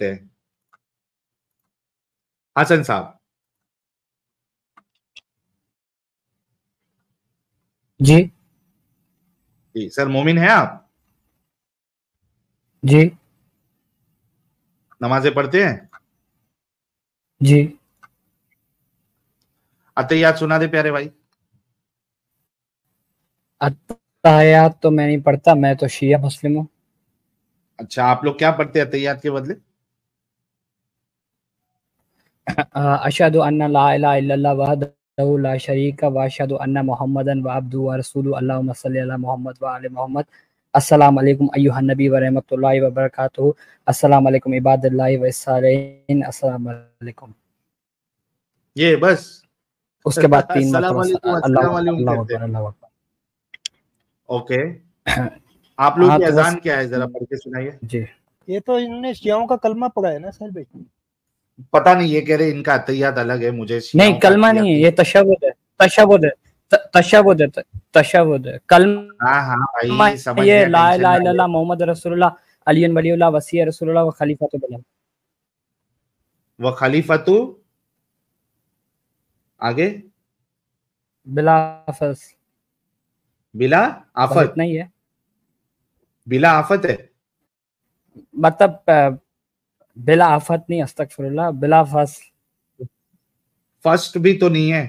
ہیں حسن صاحب؟ جی جی سر، مومن ہیں آپ؟ جی نمازیں پڑھتے ہیں؟ جی اتحیات سنا دے پیارے بھائی. اتحیات تو میں نہیں پڑھتا، میں تو شیعہ مسلم ہوں. اچھا، آپ لوگ کیا پڑھتے ہیں اتحیات کے بدلے؟ اشہد ان لا الہ الا اللہ وحدہ لا شریک واشہد ان محمدا عبدہ ورسولہ اللہم صلی علی محمد وعلی محمد. السلام علیکم ایھا النبی ورحمۃ اللہ وبرکاتہ. السلام علیکم عباد اللہ والصالحین. السلام علیکم. یہ بس اس کے بعد 3 السلام مرتبہ علیکم اللہ السلام علیکم اللہ کہتے اکبر ہیں. اللہ اکبر. اوکے، آپ لوگ ہاں کی تو بس اذان کیا ہے، ذرا پڑھ کے سنائیے. جی یہ تو انہوں نے شیعوں کا کلمہ پڑھا ہے نا سر بھائی. پتہ نہیں، یہ کہہ رہے ان کا اتحیات الگ ہے، مجھے نہیں شیعوں کا کلمہ نہیں ہے، یہ تشہد ہے. تشہد ہے، تشہد ہے، تشہد ہے. کلمہ ہاں ہاں بھائی سمجھ یہ گیا، لا الہ ٹینشن الا نہ اللہ محمد رسول اللہ علی ولی اللہ وسیع رسول اللہ و خلیفۃ بلّہ. وہ خلیفۃ آگے بلا فصل، بلا بس آفت، اتنا ہی ہے. بلا آفت ہے. مطلب بلا آفت نہیں، استغفر اللہ، بلا فصل. فرسٹ بھی تو نہیں ہے.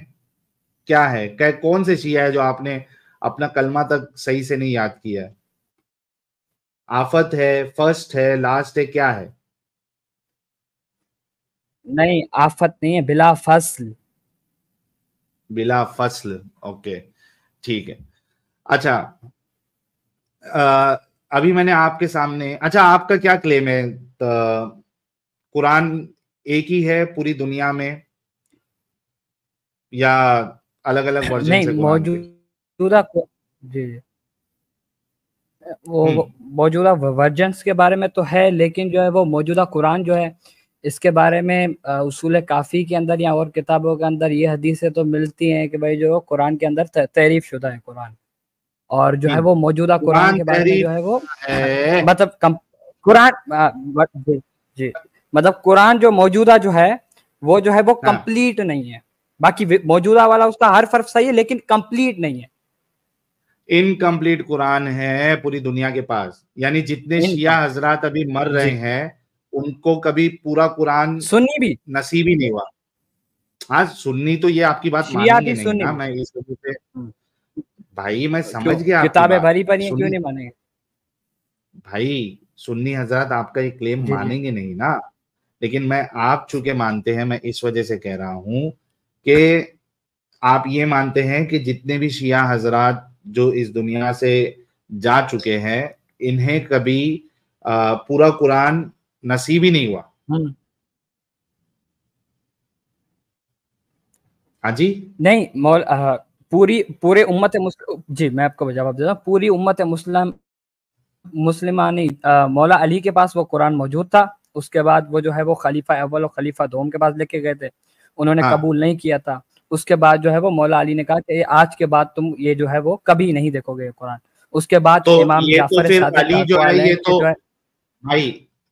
کیا ہے، کون سے شیعہ ہے جو آپ نے اپنا کلمہ تک صحیح سے نہیں یاد کیا ہے؟ آفت ہے، فرسٹ ہے، لاسٹ ہے، کیا ہے؟ نہیں آفت نہیں ہے، بلا فصل. بلا فصل، اوکے ٹھیک ہے. اچھا ابھی میں نے آپ کے سامنے، اچھا آپ کا کیا کلیم ہے؟ قرآن ایک ہی ہے پوری دنیا میں یا الگ الگ ورژن نہیں ہے قرآن کے؟ موجودہ جی وہ موجودہ ورژنس کے بارے میں تو ہے، لیکن جو ہے وہ موجودہ قرآن جو ہے اس کے بارے میں اصول کافی کے اندر یا اور کتابوں کے اندر یہ حدیثیں تو ملتی ہیں کہ بھائی جو قرآن کے اندر تحریف شدہ ہے قرآن. اور جو ہے وہ موجودہ قرآن کے بارے میں جو ہے وہ مطلب قرآن جی مطلب قرآن جو موجودہ جو ہے وہ کمپلیٹ نہیں ہے. باقی موجودہ والا اس کا ہر حرف صحیح ہے لیکن کمپلیٹ نہیں ہے. انکمپلیٹ قرآن ہے پوری دنیا کے پاس، یعنی جتنے شیعہ حضرات ابھی مر رہے ہیں ان کو کبھی پورا قرآن سنی بھی نصیب ہی نہیں ہوا. ہاں سنی تو یہ آپ کی بات مانیں گے نہیں نا. میں اس وجہ سے بھائی میں سمجھ گیا آپ کی کتابیں بات. بھری پڑی ہیں کیوں نہیں مانیں گے بھائی سنی حضرات آپ کا یہ کلیم جی مانیں گے نہیں نا، لیکن میں آپ چونکہ مانتے ہیں میں اس وجہ سے کہہ رہا ہوں کہ آپ یہ مانتے ہیں کہ جتنے بھی شیعہ حضرات جو اس دنیا سے جا چکے ہیں انہیں کبھی پورا قرآن نصیب ہی نہیں ہوا. ہاں جی نہیں پورے امت جی میں آپ کو جواب دیتا ہوں. پوری امت مسلمہ نہیں، مولا علی کے پاس وہ قرآن موجود تھا. اس کے بعد وہ جو ہے وہ خلیفہ اول اور خلیفہ دوم کے پاس لے کے گئے تھے، انہوں نے قبول نہیں کیا تھا. اس کے بعد جو ہے وہ مولا علی نے کہا کہ آج کے بعد تم یہ جو ہے وہ کبھی نہیں دیکھو گے قرآن. اس کے بعد تو امام یہ تو جعفر پھر صادق علی جو ہے یہ تو جو ہے بھائی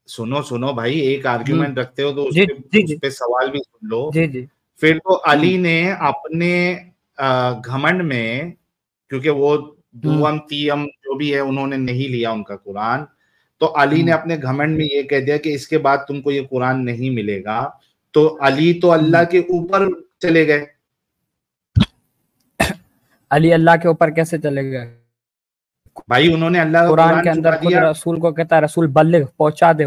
سنو بھائی، ایک آرگیومنٹ رکھتے ہو تو اس پہ سوال بھی سن لو. جی پھر تو علی نے اپنے گھمنڈ میں، کیونکہ وہ دوم تیم جو بھی ہے انہوں نے نہیں لیا ان کا قرآن، تو علی نے اپنے گھمنڈ میں یہ کہہ دیا کہ اس کے بعد تم کو یہ قرآن نہیں ملے گا. تو علی تو اللہ کے اوپر چلے گئے. علی اللہ کے اوپر کیسے چلے گئے؟ بھائی انہوں نے اللہ کا قرآن کے چھپا اندر خود دیا. رسول کو کہتا ہے رسول بلغ، پہنچا دے،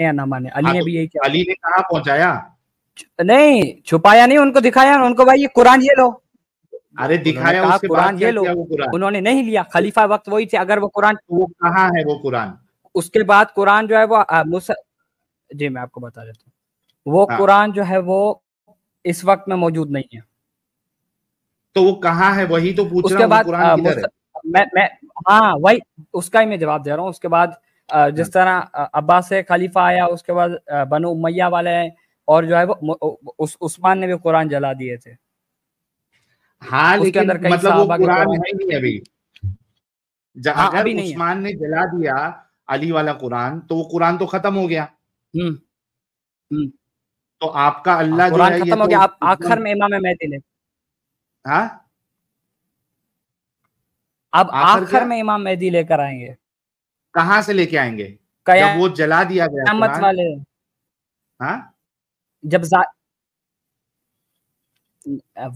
یا نہ مانے. علی نے بھی یہی کیا. علی نے کہاں پہنچایا؟ نہیں چھپایا نہیں، ان کو دکھایا، ان کو بھائی یہ قرآن یہ لو. ارے دکھایا، اس کے بعد قرآن کیا یہ لو، کیا وہ قرآن؟ انہوں نے نہیں لیا. خلیفہ وقت وہی تھے. اگر وہ قرآن وہ کہاں ہے وہ قرآن؟ اس کے بعد قرآن جو ہے وہ جی میں آپ کو بتا دیتا ہوں، وہ قرآن جو ہے وہ اس وقت میں موجود نہیں ہے. تو وہ کہاں ہے؟ وہی تو پوچھ اس رہا کے ہوں، وہ بعد قرآن کدھر ہے؟ میں ہاں وہی اس کا ہی میں جواب دے رہا ہوں. اس کے بعد جس طرح عباس سے خلیفہ آیا، اس کے بعد بنو امیہ والے ہیں، اور جو ہے وہ عثمان نے بھی قرآن جلا دیے تھے. ہاں اس کے لیکن اندر کئی مطلب وہ صحابہ کے قرآن ہے نہیں ابھی. اگر ابھی نہیں ہے. عثمان نے جلا دیا علی والا قرآن تو وہ قرآن تو ختم ہو گیا. تو آپ کا اللہ جو قرآن ہے یہ ختم ہو تو گیا, آپ آخر میں امام مہدی لے, ہاں اب آخر آخر کیا میں امام مہدی لے کر آئیں گے. کہاں سے لے کے آئیں گے جب وہ جلا دیا گیا قیامت قرآن؟ والے ہاں جب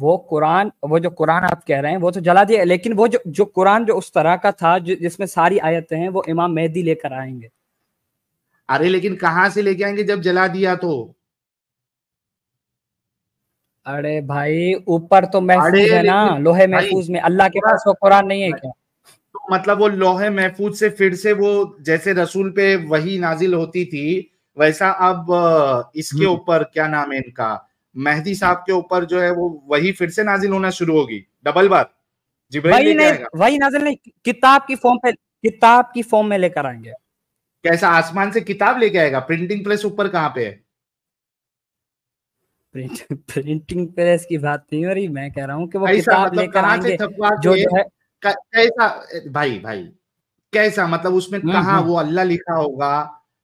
وہ قرآن, وہ جو قرآن آپ کہہ رہے ہیں وہ تو جلا دیا, لیکن وہ جو قرآن جو اس طرح کا تھا جس میں ساری آیتیں ہیں وہ امام مہدی لے کر آئیں گے. ارے لیکن کہاں سے لے کے آئیں گے جب جلا دیا تو؟ ارے بھائی اوپر تو ارے محفوظ ہے نا, لیکن لوہے بھائی محفوظ میں, اللہ کے پاس وہ قرآن نہیں ہے کیا؟ تو مطلب وہ لوہے محفوظ سے پھر سے وہ جیسے رسول پہ وہی نازل ہوتی تھی ویسا اب اس کے اوپر کیا نام ہے ان کا, مہدی صاحب کے اوپر جو ہے وہ وہی پھر سے نازل ہونا شروع ہوگی ڈبل بار, جبرائیل لے کے آئے گا. وہی نازل نہیں, کتاب کی فارم میں لے کر آئیں گے. کیسا آسمان سے کتاب لے کے آئے گا؟ پرنٹنگ پریس اوپر کہاں پہ ہے؟ پرنٹنگ پریس کی بات نہیں ہو رہی, میں کہہ رہا ہوں کہ وہ ایسا کتاب لے مطلب کر کہاں آئیں سے گے چھپوا جو کے ہے کیسا بھائی کیسا مطلب اس میں کہاں وہ اللہ لکھا ہوگا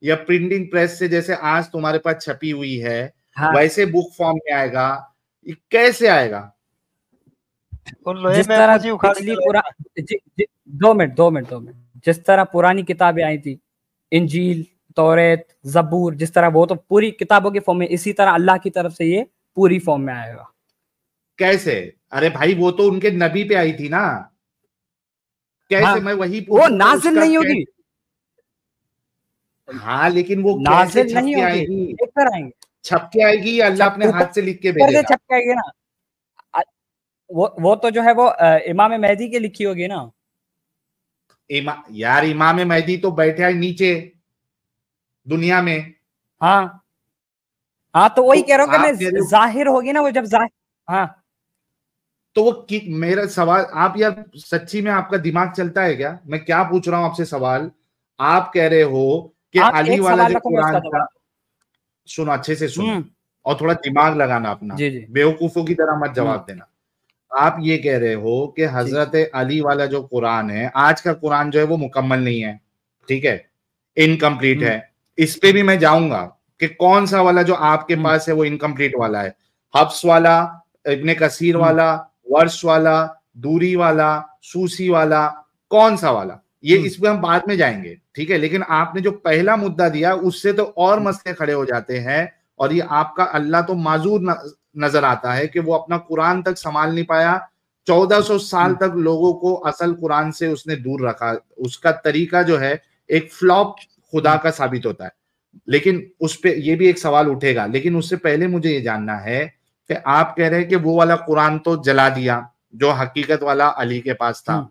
یا پرنٹنگ پریس سے جیسے آج تمہارے پاس چھپی ہوئی ہے ویسے بک فارم میں آئے گا؟ کیسے آئے گا؟ جس طرح پچھلی دو منٹ جس طرح پرانی کتابیں آئی تھی, انجیل, توریت, زبور, جس طرح وہ تو پوری کتابوں کی فارم میں, اسی طرح اللہ کی طرف سے یہ پوری فارم میں آئے گا. کیسے؟ ارے بھائی وہ تو ان کے نبی پہ آئی تھی نا, کیسے میں وہی وہ پوچھوں گا اس نازل کا نہیں ہوگی, ہاں لیکن وہ کیسے نازل چھپ نہیں کے آئے ہوگی, گی؟ لے کر آئیں گے, چھپ کے آئے گی یا اللہ اپنے ہاتھ سے لکھ کے اوپر بھیجے سے گا؟ چھپ کے آئے گی نا, وہ تو جو ہے وہ امام مہدی کی لکھی ہوگی نا. یار امام مہدی تو بیٹھے ہیں نیچے دنیا میں. ہاں تو وہی کہہ رہا ہوں کہ آپ میں ظاہر ہوگی نا وہ جب ظاہر. ہاں تو وہ میرا سوال آپ یار سچی میں آپ کا دماغ چلتا ہے کیا؟ میں کیا پوچھ رہا ہوں آپ سے سوال. آپ کہہ رہے ہو کہ آپ علی ایک والا سوال جو رکھو, میں اس کا قرآن تھا, جواب. سنو اچھے سے سنو اور تھوڑا دماغ لگانا اپنا, جی جی بیوقوفوں کی طرح مت جواب دینا. آپ یہ کہہ رہے ہو کہ حضرت علی والا جو قرآن ہے, آج کا قرآن جو ہے وہ مکمل نہیں ہے, ٹھیک ہے, انکمپلیٹ ہے. اس پہ بھی میں جاؤں گا کہ کون سا والا جو آپ کے پاس ہے وہ انکمپلیٹ والا ہے, حفص والا, ابن کثیر والا, ورش والا, دوری والا, سوسی والا, کون سا والا, یہ اس پہ ہم بعد میں جائیں گے, ٹھیک ہے. لیکن آپ نے جو پہلا مدعا دیا اس سے تو اور مسئلے کھڑے ہو جاتے ہیں, اور یہ آپ کا اللہ تو معذور نظر آتا ہے کہ وہ اپنا قرآن تک سنبھال نہیں پایا. 1400 سال تک لوگوں کو اصل قرآن سے اس نے دور رکھا. اس کا طریقہ جو ہے ایک فلاپ خدا کا ثابت ہوتا ہے. لیکن اس پہ یہ بھی ایک سوال اٹھے گا, لیکن اس سے پہلے مجھے یہ جاننا ہے کہ آپ کہہ رہے ہیں کہ وہ والا قرآن تو جلا دیا جو حقیقت والا علی کے پاس تھا.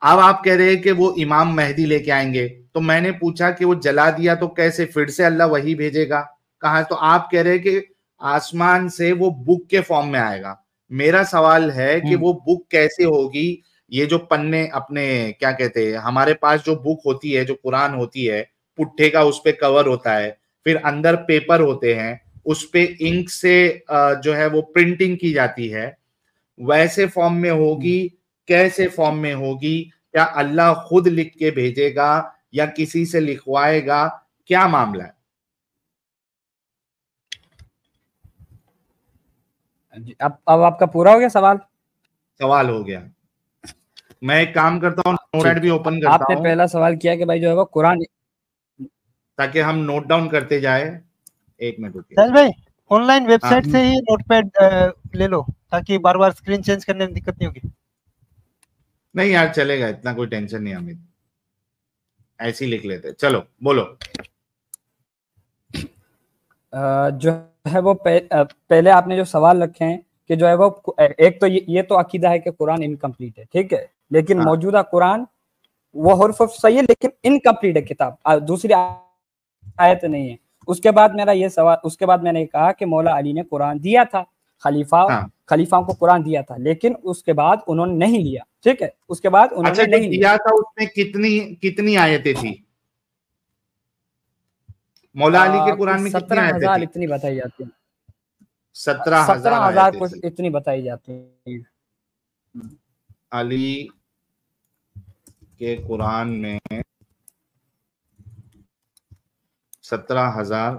اب آپ کہہ رہے ہیں کہ وہ امام مہدی لے کے آئیں گے, تو میں نے پوچھا کہ وہ جلا دیا تو کیسے پھر سے اللہ وہی بھیجے گا کہاں؟ تو آپ کہہ رہے ہیں کہ آسمان سے وہ بک کے فارم میں آئے گا. میرا سوال ہے کہ وہ بک کیسے ہوگی؟ یہ جو پنے اپنے کیا کہتے ہیں, ہمارے پاس جو بک ہوتی ہے, جو قرآن ہوتی ہے, پٹھے کا اس پہ کور ہوتا ہے, پھر اندر پیپر ہوتے ہیں, اس پہ انک سے جو ہے وہ پرنٹنگ کی جاتی ہے, ویسے فارم میں ہوگی؟ کیسے فارم میں ہوگی؟ کیا اللہ خود لکھ کے بھیجے گا یا کسی سے لکھوائے گا؟ کیا معاملہ ہے؟ اب آپ کا پورا ہو گیا سوال؟ سوال ہو گیا. میں ایک کام کرتا ہوں, نوٹ ایڈ بھی اوپن آپ کرتا نے ہوں پہلا سوال کیا کہ بھائی جو ہے وہ قرآن, تاکہ ہم نوٹ ڈاؤن کرتے جائے. ایک منٹ رکیے سہیل بھائی, آن لائن ویب سائٹ سے ہی نوٹ پیڈ لے لو تاکہ بار بار اسکرین چینج کرنے میں دقت نہیں ہوگی. نہیں یار چلے گا, اتنا کوئی ٹینشن نہیں, ہمیں ایسے ہی لکھ لیتے. چلو بولو. جو ہے وہ پہلے آپ نے جو سوال رکھے ہیں کہ جو ہے وہ ایک تو یہ تو عقیدہ ہے کہ قرآن انکمپلیٹ ہے, ٹھیک ہے, لیکن موجودہ قرآن وہ حرف صحیح ہے لیکن انکمپلیٹ ہے کتاب, دوسری آیت نہیں ہے. اس کے بعد میرا یہ سوال, اس کے بعد میں نے کہا کہ مولا علی نے قرآن دیا تھا, خلیفاؤں کو قرآن دیا تھا, لیکن اس کے بعد انہوں نے نہیں لیا, ٹھیک ہے, اس کے بعد انہوں نے نہیں دیا تھا. اس میں کتنی آیتیں تھی؟ مولا علی کے قرآن میں کتنی آیتیں 17,000 تھی؟ اتنی بتائی جاتی ہیں. 17,000 17,000 آیتیں کچھ تھی. اتنی بتائی جاتی ہیں. علی کے قرآن میں 17,000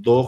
2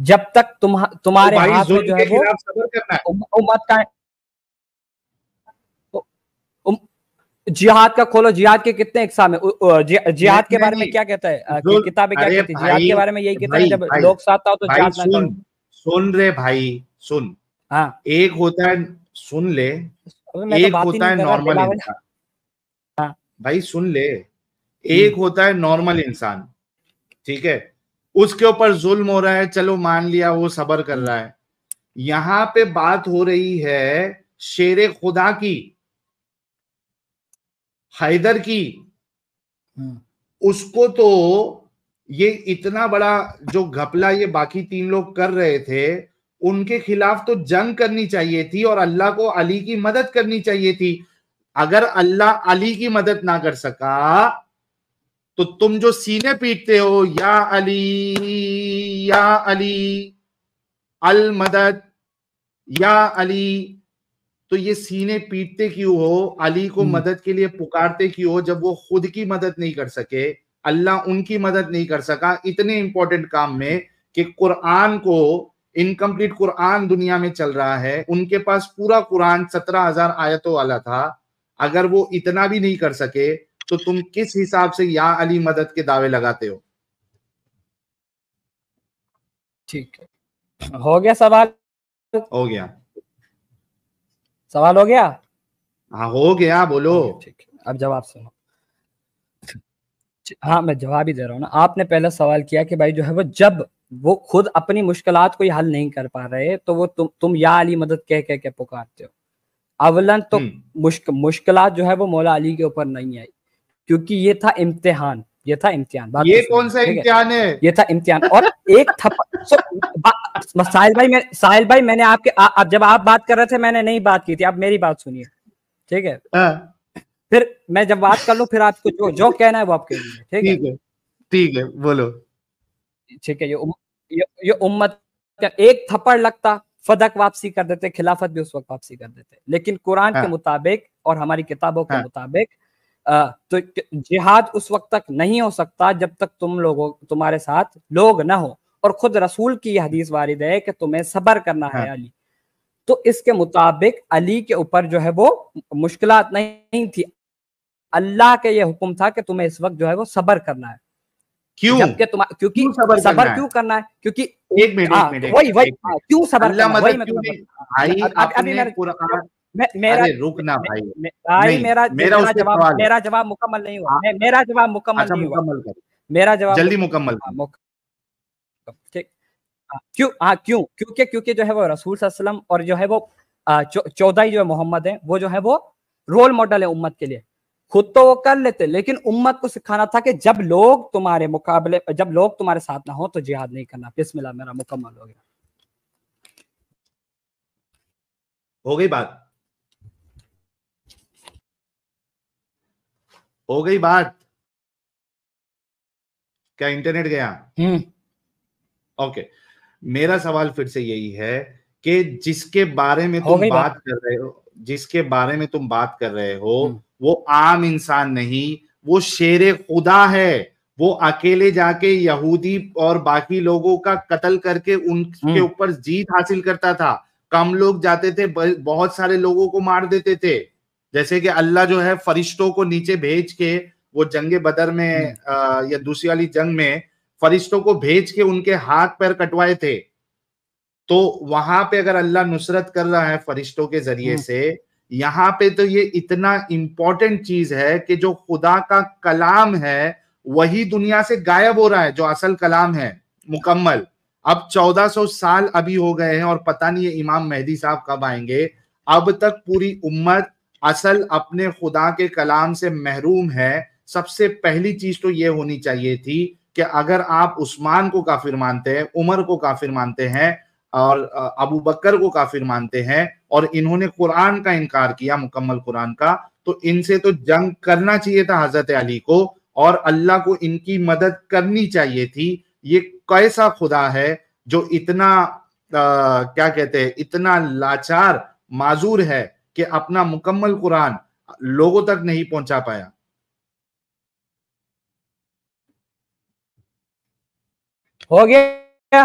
جب تک تمہارے بھائی ہاتھ میں ظلم جو کے ہے وہ خلاف صبر کرنا ہے. امت کا جہاد کا کھولو. جہاد کے کتنے اقسام ہیں؟ جہاد کے بارے میں کیا کہتا ہے کہ کتابیں کیا کہتی ہے جہاد کے بارے میں؟ یہی کہتے ہیں جب لوگ ساتھ آؤ تو جہاد نہ کرو. سن رہے بھائی سن. ہاں ایک ہوتا ہے, سن لے, میں تو ایک بات ہی ہوتا ہے نہیں کر رہا نارمل انسان. بھائی سن لے, ایک ہوتا ہے نارمل انسان, ٹھیک ہے, اس کے اوپر ظلم ہو رہا ہے, چلو مان لیا وہ صبر کر رہا ہے. یہاں پہ بات ہو رہی ہے شیر خدا کی, حیدر کی. اس کو تو یہ اتنا بڑا جو گھپلا یہ باقی 3 لوگ کر رہے تھے, ان کے خلاف تو جنگ کرنی چاہیے تھی اور اللہ کو علی کی مدد کرنی چاہیے تھی. اگر اللہ علی کی مدد نہ کر سکا تو تم جو سینے پیٹتے ہو یا علی المدد یا علی, تو یہ سینے پیٹتے کیوں ہو, علی کو مدد کے لیے پکارتے کیوں ہو جب وہ خود کی مدد نہیں کر سکے, اللہ ان کی مدد نہیں کر سکا اتنے امپورٹنٹ کام میں کہ قرآن کو, انکمپلیٹ قرآن دنیا میں چل رہا ہے, ان کے پاس پورا قرآن 17,000 آیتوں والا تھا. اگر وہ اتنا بھی نہیں کر سکے تو تم کس حساب سے یا علی مدد کے دعوے لگاتے ہو؟ ٹھیک ہے, ہو گیا سوال؟ ہو گیا سوال ہو گیا؟ ہاں ہو گیا, بولو. ٹھیک ہے, اب جواب سنو. ہاں میں جواب ہی دے رہا ہوں نا. آپ نے پہلا سوال کیا کہ بھائی جو ہے وہ جب وہ خود اپنی مشکلات کو حل نہیں کر پا رہے تو وہ تم یا علی مدد کہہ کے پکارتے ہو. اولن تو مشکلات جو ہے وہ مولا علی کے اوپر نہیں آئی, کیونکہ یہ تھا امتحان. یہ تھا امتحان. یہ کون سا امتحان ہے؟ یہ تھا امتحان. اور ایک ساحل بھائی میں نے آپ کے جب آپ بات کر رہے تھے میں نے نہیں بات کی تھی, اب میری بات سنیے, ٹھیک ہے؟ پھر میں جب بات کر لوں پھر آپ کو جو کہنا ہے وہ آپ کہہ لیجیے, ٹھیک ہے؟ ٹھیک ہے بولو. ٹھیک ہے, یہ امت ایک تھپڑ لگتا فدق واپسی کر دیتے, خلافت بھی اس وقت واپسی کر دیتے. لیکن قرآن کے مطابق اور ہماری کتابوں کے مطابق تو جہاد اس وقت تک نہیں ہو سکتا جب تک تمہارے ساتھ لوگ نہ ہو. اور خود رسول کی یہ حدیث وارد ہے کہ تمہیں صبر کرنا ہے علی. تو اس کے مطابق علی کے اوپر جو ہے وہ مشکلات نہیں تھی, اللہ کے یہ حکم تھا کہ تمہیں اس وقت جو ہے وہ صبر کرنا ہے. کیوں؟ کیونکہ صبر کیوں کرنا ہے؟ کیونکہ ایک منٹ وہی کیوں صبر کرنا ہے, وہی میں تمہیں بھائی ابھی میرا جواب مکمل نہیں ہوا. میرا جواب مکمل نہیں ہوا. میرا جواب جلدی مکمل. کیونکہ جو ہے وہ رسول صلی اللہ علیہ وسلم اور جو ہے وہ 14 جو محمد ہیں وہ جو ہے وہ رول ماڈل ہے امت کے لیے. خود تو وہ کر لیتے لیکن امت کو سکھانا تھا کہ جب لوگ تمہارے ساتھ نہ ہو تو جہاد نہیں کرنا. بسم اللہ, میرا مکمل ہو گیا. ہو گئی بات؟ ہو گئی بات؟ کیا انٹرنیٹ گیا؟ اوکے, میرا سوال پھر سے یہی ہے کہ جس کے بارے میں تم بات کر رہے ہو وہ عام انسان نہیں, وہ شیر خدا ہے. وہ اکیلے جا کے یہودی اور باقی لوگوں کا قتل کر کے ان کے اوپر جیت حاصل کرتا تھا. کم لوگ جاتے تھے, بہت سارے لوگوں کو مار دیتے تھے. جیسے کہ اللہ جو ہے فرشتوں کو نیچے بھیج کے, وہ جنگ بدر میں یا دوسری والی جنگ میں فرشتوں کو بھیج کے ان کے ہاتھ پیر کٹوائے تھے. تو وہاں پہ اگر اللہ نصرت کر رہا ہے فرشتوں کے ذریعے سے, یہاں پہ تو یہ اتنا امپورٹنٹ چیز ہے کہ جو خدا کا کلام ہے وہی دنیا سے غائب ہو رہا ہے, جو اصل کلام ہے مکمل. اب 1400 سال ابھی ہو گئے ہیں اور پتہ نہیں یہ امام مہدی صاحب کب آئیں گے. اب تک پوری امت اصل اپنے خدا کے کلام سے محروم ہے. سب سے پہلی چیز تو یہ ہونی چاہیے تھی کہ اگر آپ عثمان کو کافر مانتے ہیں, عمر کو کافر مانتے ہیں اور ابو بکر کو کافر مانتے ہیں اور انہوں نے قرآن کا انکار کیا, مکمل قرآن کا, تو ان سے تو جنگ کرنا چاہیے تھا حضرت علی کو, اور اللہ کو ان کی مدد کرنی چاہیے تھی. یہ کیسا خدا ہے جو اتنا کیا کہتے ہیں, اتنا لاچار معذور ہے کہ اپنا مکمل قرآن لوگوں تک نہیں پہنچا پایا. ہو گیا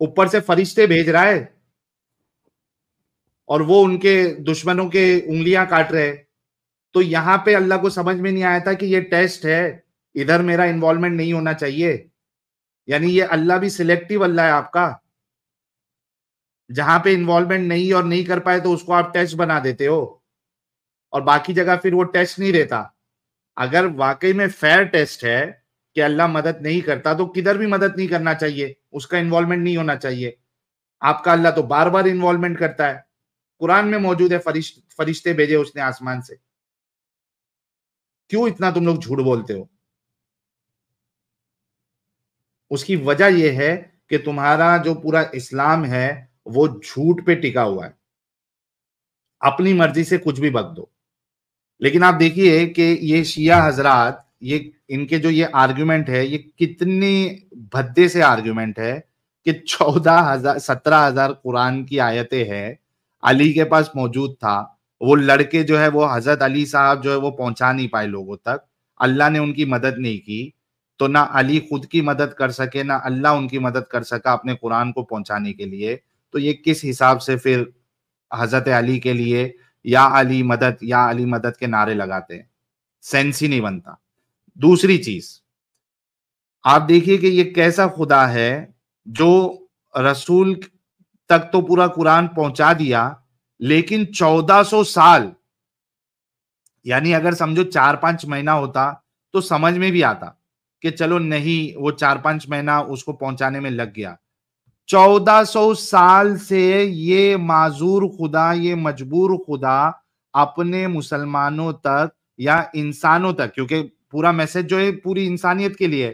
اوپر سے فرشتے بھیج رہا ہے اور وہ ان کے دشمنوں کے انگلیاں کاٹ رہے. تو یہاں پہ اللہ کو سمجھ میں نہیں آیا تھا کہ یہ ٹیسٹ ہے, ادھر میرا انوالومنٹ نہیں ہونا چاہیے. یعنی یہ اللہ بھی سلیکٹیو اللہ ہے آپ کا, جہاں پہ انوالومنٹ نہیں اور نہیں کر پائے تو اس کو آپ ٹیسٹ بنا دیتے ہو, اور باقی جگہ پھر وہ ٹیسٹ نہیں رہتا. اگر واقعی میں فیئر ٹیسٹ ہے کہ اللہ مدد نہیں کرتا تو کدھر بھی مدد نہیں کرنا چاہیے, اس کا انوالومنٹ نہیں ہونا چاہیے. آپ کا اللہ تو بار بار انوالومنٹ کرتا ہے. قرآن میں موجود ہے فرشتے بھیجے اس نے آسمان سے. کیوں اتنا تم لوگ جھوٹ بولتے ہو؟ اس کی وجہ یہ ہے کہ تمہارا جو پورا اسلام ہے وہ جھوٹ پہ ٹکا ہوا ہے. اپنی مرضی سے کچھ بھی بک دو. لیکن آپ دیکھیے کہ یہ شیعہ حضرات, یہ ان کے جو یہ آرگیومنٹ ہے, یہ کتنے بھدے سے آرگیومنٹ ہے کہ 17,000 قرآن کی آیتیں ہیں, علی کے پاس موجود تھا, وہ لڑکے جو ہے وہ حضرت علی صاحب جو ہے وہ پہنچا نہیں پائے لوگوں تک, اللہ نے ان کی مدد نہیں کی, تو نہ علی خود کی مدد کر سکے نہ اللہ ان کی مدد کر سکا اپنے قرآن کو پہنچانے کے لیے. تو یہ کس حساب سے پھر حضرت علی کے لیے یا علی مدد کے نعرے لگاتے ہیں؟ سینس ہی نہیں بنتا. دوسری چیز آپ دیکھیے کہ یہ کیسا خدا ہے جو رسول تک تو پورا قرآن پہنچا دیا, لیکن 1400 سال, یعنی اگر سمجھو 4-5 مہینہ ہوتا تو سمجھ میں بھی آتا کہ چلو نہیں, وہ 4-5 مہینہ اس کو پہنچانے میں لگ گیا. 1400 سال سے یہ معذور خدا, یہ مجبور خدا اپنے مسلمانوں تک یا انسانوں تک, کیونکہ پورا میسج جو ہے پوری انسانیت کے لیے,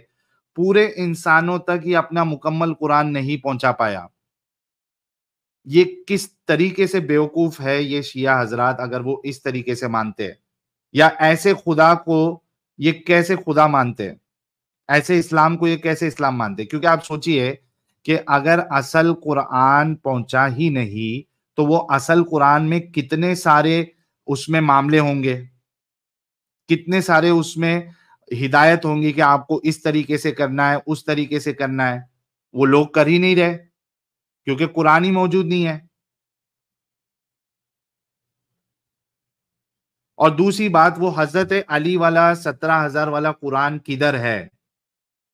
پورے انسانوں تک یہ اپنا مکمل قرآن نہیں پہنچا پایا. یہ کس طریقے سے بیوقوف ہے یہ شیعہ حضرات اگر وہ اس طریقے سے مانتے ہیں, یا ایسے خدا کو یہ کیسے خدا مانتے ہیں, ایسے اسلام کو یہ کیسے اسلام مانتے. کیونکہ آپ سوچئے کہ اگر اصل قرآن پہنچا ہی نہیں تو وہ اصل قرآن میں کتنے سارے اس میں معاملے ہوں گے, کتنے سارے اس میں ہدایت ہوں گی کہ آپ کو اس طریقے سے کرنا ہے, اس طریقے سے کرنا ہے. وہ لوگ کر ہی نہیں رہے کیونکہ قرآن ہی موجود نہیں ہے. اور دوسری بات, وہ حضرت علی والا 17,000 والا قرآن کدھر ہے؟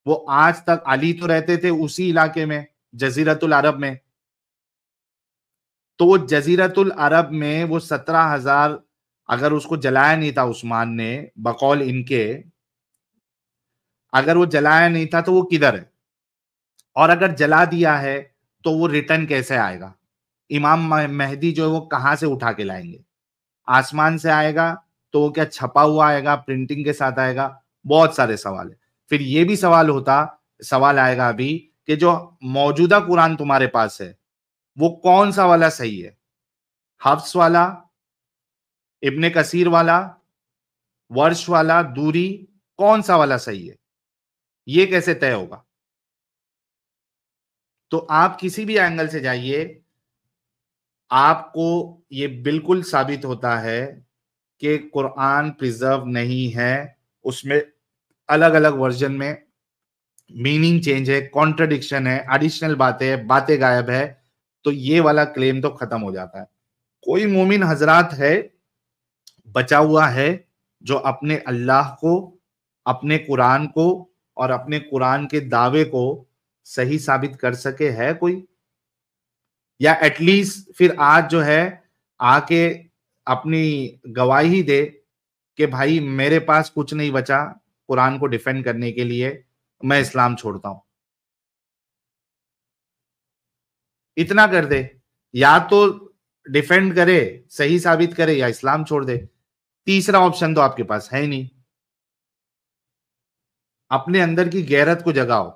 وہ آج تک, علی تو رہتے تھے اسی علاقے میں, جزیرت العرب میں, تو وہ جزیرت العرب میں وہ 17,000 اگر اس کو جلایا نہیں تھا عثمان نے بقول ان کے, اگر وہ جلایا نہیں تھا تو وہ کدھر ہے؟ اور اگر جلا دیا ہے تو وہ ریٹرن کیسے آئے گا؟ امام مہدی جو ہے وہ کہاں سے اٹھا کے لائیں گے؟ آسمان سے آئے گا تو وہ کیا چھپا ہوا آئے گا, پرنٹنگ کے ساتھ آئے گا؟ بہت سارے سوال ہیں. پھر یہ بھی سوال آئے گا ابھی کہ جو موجودہ قرآن تمہارے پاس ہے وہ کون سا والا صحیح ہے؟ حفص والا, ابن کثیر والا, ورش والا, دوری, کون سا والا صحیح ہے؟ یہ کیسے طے ہوگا؟ تو آپ کسی بھی اینگل سے جائیے, آپ کو یہ بالکل ثابت ہوتا ہے کہ قرآن پریزرو نہیں ہے, اس میں الگ الگ ورژن میں میننگ چینج ہے, کانٹرڈکشن ہے, ایڈیشنل باتیں غائب ہے. تو یہ والا کلیم تو ختم ہو جاتا ہے. کوئی مومن حضرات ہے بچا ہوا ہے جو اپنے اللہ کو, اپنے قرآن کو اور اپنے قرآن کے دعوے کو صحیح ثابت کر سکے؟ ہے کوئی؟ یا ایٹ لیسٹ پھر آج جو ہے آ کے اپنی گواہی دے کہ بھائی میرے پاس کچھ نہیں بچا قرآن کو ڈیفینڈ کرنے کے لیے, میں اسلام چھوڑتا ہوں. اتنا کر دے, یا تو ڈیفینڈ کرے, صحیح ثابت کرے, یا اسلام چھوڑ دے. تیسرا آپشن تو آپ کے پاس ہے ہی نہیں. اپنے اندر کی غیرت کو جگاؤ.